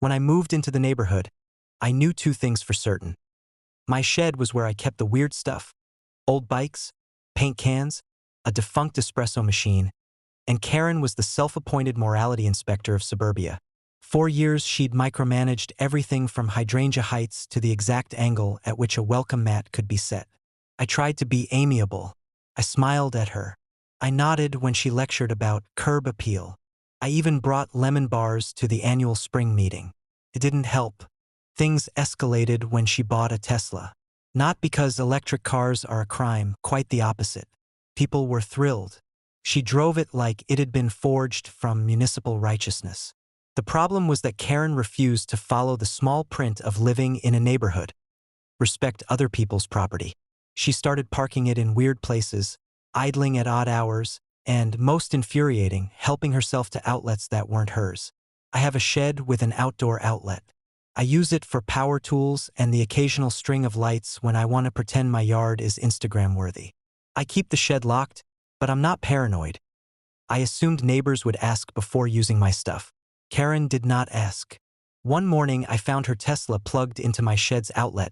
When I moved into the neighborhood, I knew two things for certain. My shed was where I kept the weird stuff: old bikes, paint cans, a defunct espresso machine, and Karen was the self-appointed morality inspector of suburbia. For years, she'd micromanaged everything from hydrangea heights to the exact angle at which a welcome mat could be set. I tried to be amiable. I smiled at her. I nodded when she lectured about curb appeal. I even brought lemon bars to the annual spring meeting. It didn't help. Things escalated when she bought a Tesla. Not because electric cars are a crime, quite the opposite. People were thrilled. She drove it like it had been forged from municipal righteousness. The problem was that Karen refused to follow the small print of living in a neighborhood. Respect other people's property. She started parking it in weird places, idling at odd hours, and, most infuriating, helping herself to outlets that weren't hers. I have a shed with an outdoor outlet. I use it for power tools and the occasional string of lights when I want to pretend my yard is Instagram-worthy. I keep the shed locked, but I'm not paranoid. I assumed neighbors would ask before using my stuff. Karen did not ask. One morning, I found her Tesla plugged into my shed's outlet,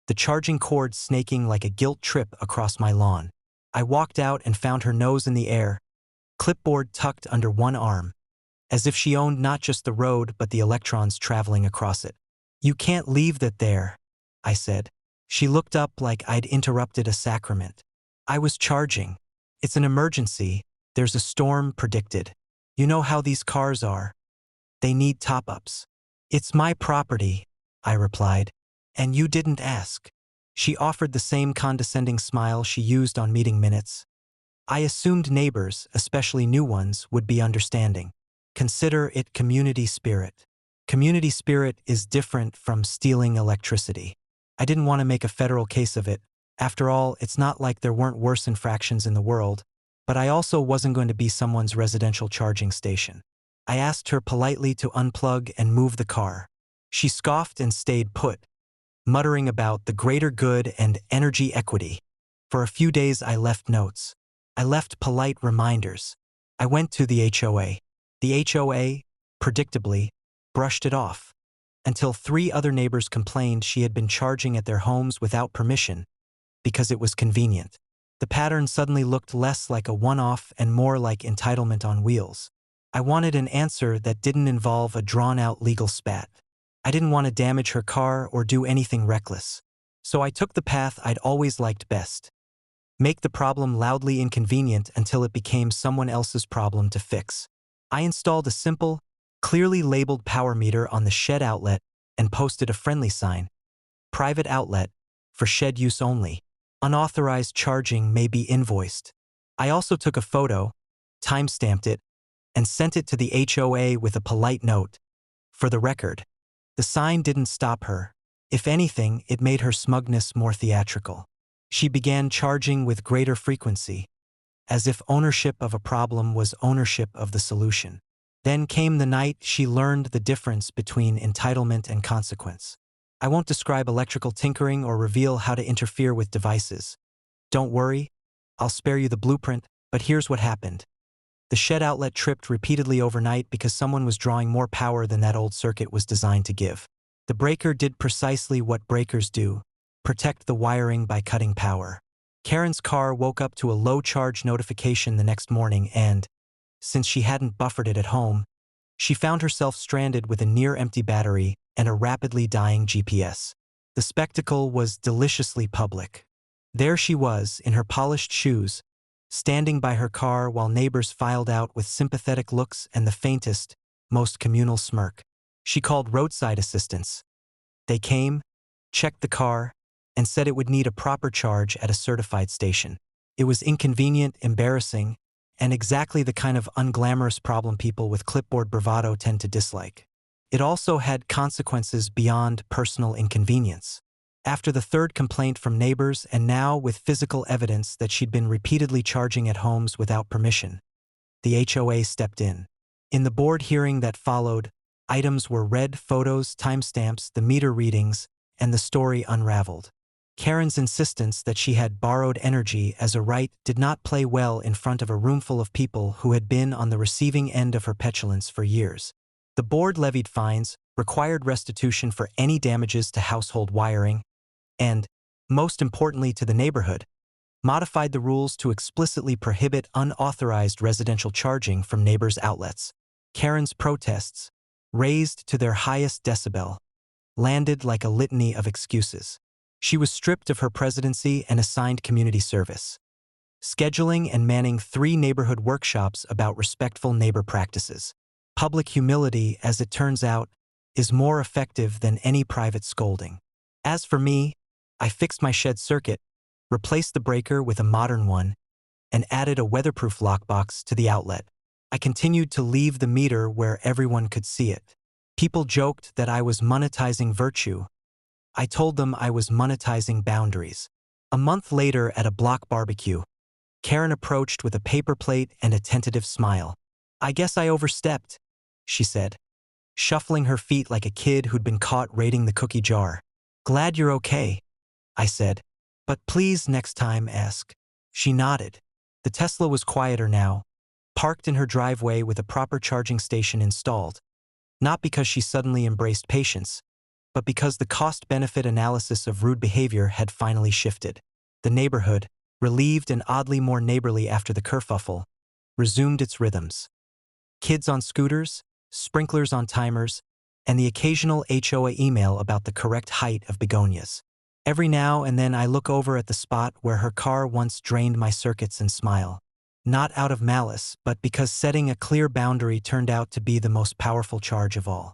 the charging cord snaking like a guilt trip across my lawn. I walked out and found her nose in the air, clipboard tucked under one arm, as if she owned not just the road but the electrons traveling across it. "You can't leave that there," I said. She looked up like I'd interrupted a sacrament. "I was charging. It's an emergency. There's a storm predicted. You know how these cars are. They need top-ups." "It's my property," I replied, "and you didn't ask." She offered the same condescending smile she used on meeting minutes. I assumed neighbors, especially new ones, would be understanding. Consider it community spirit. Community spirit is different from stealing electricity. I didn't want to make a federal case of it. After all, it's not like there weren't worse infractions in the world, but I also wasn't going to be someone's residential charging station. I asked her politely to unplug and move the car. She scoffed and stayed put, muttering about the greater good and energy equity. For a few days I left notes. I left polite reminders. I went to the HOA. The HOA, predictably, brushed it off, until 3 other neighbors complained she had been charging at their homes without permission because it was convenient. The pattern suddenly looked less like a one-off and more like entitlement on wheels. I wanted an answer that didn't involve a drawn-out legal spat. I didn't want to damage her car or do anything reckless. So I took the path I'd always liked best. Make the problem loudly inconvenient until it became someone else's problem to fix. I installed a simple, clearly labeled power meter on the shed outlet and posted a friendly sign: "Private outlet, for shed use only. Unauthorized charging may be invoiced." I also took a photo, time-stamped it, and sent it to the HOA with a polite note: "For the record." The sign didn't stop her. If anything, it made her smugness more theatrical. She began charging with greater frequency, as if ownership of a problem was ownership of the solution. Then came the night she learned the difference between entitlement and consequence. I won't describe electrical tinkering or reveal how to interfere with devices. Don't worry, I'll spare you the blueprint, but here's what happened. The shed outlet tripped repeatedly overnight because someone was drawing more power than that old circuit was designed to give. The breaker did precisely what breakers do: protect the wiring by cutting power. Karen's car woke up to a low charge notification the next morning and, since she hadn't buffered it at home, she found herself stranded with a near-empty battery and a rapidly dying GPS. The spectacle was deliciously public. There she was, in her polished shoes, standing by her car while neighbors filed out with sympathetic looks and the faintest, most communal smirk. She called roadside assistance. They came, checked the car, and said it would need a proper charge at a certified station. It was inconvenient, embarrassing, and exactly the kind of unglamorous problem people with clipboard bravado tend to dislike. It also had consequences beyond personal inconvenience. After the third complaint from neighbors, and now with physical evidence that she'd been repeatedly charging at homes without permission, the HOA stepped in. In the board hearing that followed, items were read: photos, timestamps, the meter readings, and the story unraveled. Karen's insistence that she had borrowed energy as a right did not play well in front of a roomful of people who had been on the receiving end of her petulance for years. The board levied fines, required restitution for any damages to household wiring, and, most importantly to the neighborhood, modified the rules to explicitly prohibit unauthorized residential charging from neighbors' outlets. Karen's protests, raised to their highest decibel, landed like a litany of excuses. She was stripped of her presidency and assigned community service, scheduling and manning 3 neighborhood workshops about respectful neighbor practices. Public humility, as it turns out, is more effective than any private scolding. As for me, I fixed my shed circuit, replaced the breaker with a modern one, and added a weatherproof lockbox to the outlet. I continued to leave the meter where everyone could see it. People joked that I was monetizing virtue. I told them I was monetizing boundaries. A month later at a block barbecue, Karen approached with a paper plate and a tentative smile. "I guess I overstepped," she said, shuffling her feet like a kid who'd been caught raiding the cookie jar. "Glad you're okay," I said. "But please next time ask." She nodded. The Tesla was quieter now, parked in her driveway with a proper charging station installed, not because she suddenly embraced patience, but because the cost-benefit analysis of rude behavior had finally shifted. The neighborhood, relieved and oddly more neighborly after the kerfuffle, resumed its rhythms. Kids on scooters, sprinklers on timers, and the occasional HOA email about the correct height of begonias. Every now and then I look over at the spot where her car once drained my circuits and smile. Not out of malice, but because setting a clear boundary turned out to be the most powerful charge of all.